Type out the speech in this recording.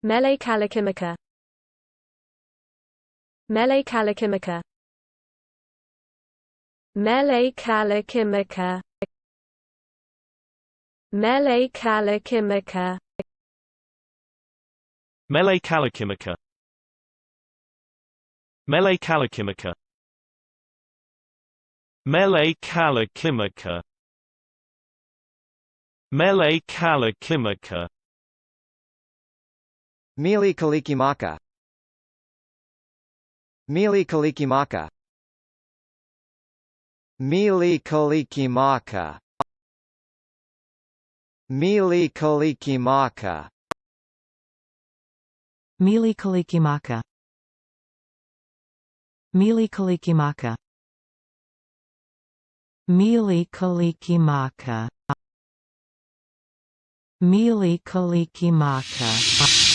Mele Kalikimaka. Mele Kalikimaka. Mele Kalikimaka. Mele Kalikimaka. Mele Kalikimaka. Mele Kalikimaka. Mele Kalikimaka. Mele Kalikimaka. Mele Kalikimaka. Mele Kalikimaka. Mele Kalikimaka. Mele Kalikimaka. Mele Kalikimaka. Mele Kalikimaka. Mele Kalikimaka. Mele Kalikimaka.